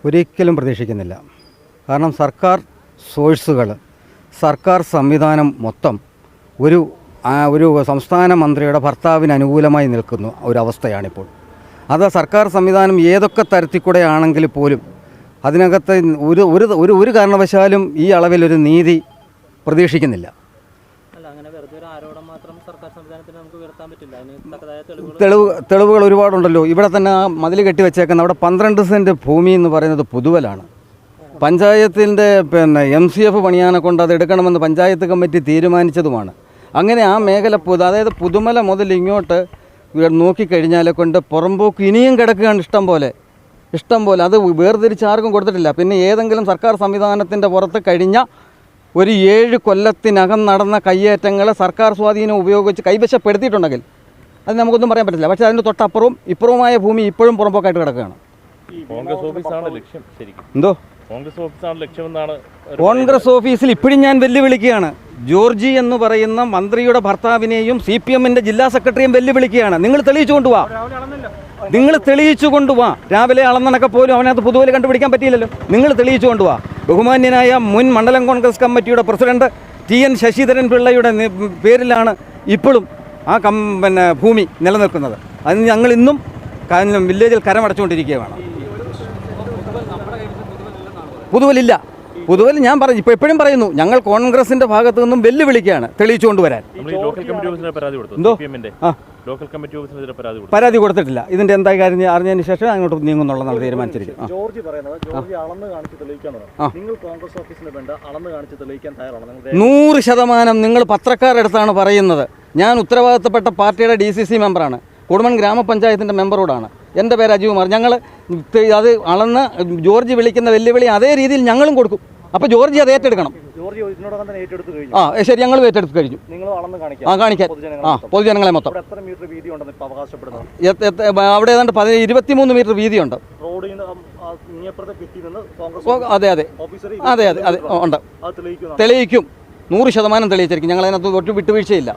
ഒരിക്കലും പ്രതീക്ഷിക്കുന്നില്ല. കാരണം സർക്കാർ സോഴ്സുകൾ, സർക്കാർ സംവിധാനം മൊത്തം ഒരു സംസ്ഥാന മന്ത്രിയുടെ ഭർത്താവിന് അനുകൂലമായി നിൽക്കുന്ന ഒരവസ്ഥയാണിപ്പോൾ. അത് സർക്കാർ സംവിധാനം ഏതൊക്കെ തരത്തിൽ കൂടെ ആണെങ്കിൽ പോലും അതിനകത്ത് ഒരു കാരണവശാലും ഈ അളവിലൊരു നീതി പ്രതീക്ഷിക്കുന്നില്ല. തെളിവുകൾ ഒരുപാടുണ്ടല്ലോ. ഇവിടെ തന്നെ ആ മതിൽ കെട്ടിവെച്ചേക്കുന്ന അവിടെ 12 സെൻറ്റ് ഭൂമി എന്ന് പറയുന്നത് പുതുവലാണ്. പഞ്ചായത്തിൻ്റെ MCF പണിയാനെ കൊണ്ട് അത് എടുക്കണമെന്ന് പഞ്ചായത്ത് കമ്മിറ്റി തീരുമാനിച്ചതുമാണ്. അങ്ങനെ ആ മേഖല അതായത് പുതുമല മുതൽ ഇങ്ങോട്ട് നോക്കിക്കഴിഞ്ഞാൽ കൊണ്ട് പുറമ്പോക്ക് ഇനിയും കിടക്കുകയാണ് ഇഷ്ടം പോലെ. അത് വേർതിരിച്ച് ആർക്കും കൊടുത്തിട്ടില്ല. പിന്നെ ഏതെങ്കിലും സർക്കാർ സംവിധാനത്തിൻ്റെ പുറത്ത് കഴിഞ്ഞ ഒരു 7 കൊല്ലത്തിനകം നടന്ന കയ്യേറ്റങ്ങൾ സർക്കാർ സ്വാധീനം ഉപയോഗിച്ച് കൈവശപ്പെടുത്തിയിട്ടുണ്ടെങ്കിൽ അത് നമുക്കൊന്നും പറയാൻ പറ്റില്ല. പക്ഷേ അതിൻ്റെ തൊട്ടപ്പുറവും ഇപ്പുറവുമായ ഭൂമി ഇപ്പോഴും പുറമ്പോക്കായിട്ട് കിടക്കുകയാണ്. എന്തോ കോൺഗ്രസ് ഓഫീസിൽ ഇപ്പോഴും ഞാൻ വെല്ലുവിളിക്കുകയാണ്. ജോർജി എന്ന് പറയുന്ന മന്ത്രിയുടെ ഭർത്താവിനെയും CPMൻ്റെ ജില്ലാ സെക്രട്ടറിയും വെല്ലുവിളിക്കുകയാണ്. നിങ്ങൾ തെളിയിച്ചു കൊണ്ടുപോവാ. രാവിലെ അളന്നണക്കെ പോലും അവനകത്ത് പുതുവല് കണ്ടുപിടിക്കാൻ പറ്റിയില്ലല്ലോ. നിങ്ങൾ തെളിയിച്ചു കൊണ്ടുപോവാ. ബഹുമാന്യനായ മുൻ മണ്ഡലം കോൺഗ്രസ് കമ്മിറ്റിയുടെ പ്രസിഡന്റ് TN ശശിധരൻ പിള്ളയുടെ പേരിലാണ് ഇപ്പോഴും ആ ഭൂമി നിലനിൽക്കുന്നത്. അതിന് ഞങ്ങൾ ഇന്നും വില്ലേജിൽ കരമടച്ചുകൊണ്ടിരിക്കുകയാണ്. പുതുവലില്ല. പുതുവൽ ഞാൻ പറഞ്ഞു, എപ്പോഴും പറയുന്നു, ഞങ്ങൾ കോൺഗ്രസിന്റെ ഭാഗത്തു നിന്നും വെല്ലുവിളിക്കുകയാണ് തെളിയിച്ചു കൊണ്ടുവരാൻ. പരാതി കൊടുത്തിട്ടില്ല. ഇതിന്റെ എന്താ കാര്യം അറിഞ്ഞതിന് ശേഷം അങ്ങോട്ട് നീങ്ങുന്നുള്ള തീരുമാനിച്ചിരിക്കും. 100% നിങ്ങൾ പത്രക്കാരടുത്താണ് പറയുന്നത്. ഞാൻ ഉത്തരവാദിത്തപ്പെട്ട പാർട്ടിയുടെ DCC മെമ്പറാണ്. കുടുംബൻ ഗ്രാമപഞ്ചായത്തിൻ്റെ മെമ്പറോടാണ്. എൻ്റെ പേര് അജീവ്കുമാർ. ഞങ്ങൾ അത് അളന്ന് ജോർജി വിളിക്കുന്ന വെല്ലുവിളി അതേ രീതിയിൽ ഞങ്ങളും കൊടുക്കും. അപ്പോൾ ജോർജി അത് ഏറ്റെടുക്കണം. ശരി, ഞങ്ങൾ ഏറ്റെടുത്ത് കഴിഞ്ഞു. കാണിക്കാൻ പൊതുജനങ്ങളെ മൊത്തം അവിടെ ഏതാണ്ട് 23 മീറ്റർ വീതിയുണ്ട്. അതെ ഉണ്ട്. തെളിയിക്കും. 100% തെളിയിച്ചിരിക്കും. ഞങ്ങൾ അതിനകത്ത് ഒട്ടും വിട്ടുവീഴ്ചയില്ല.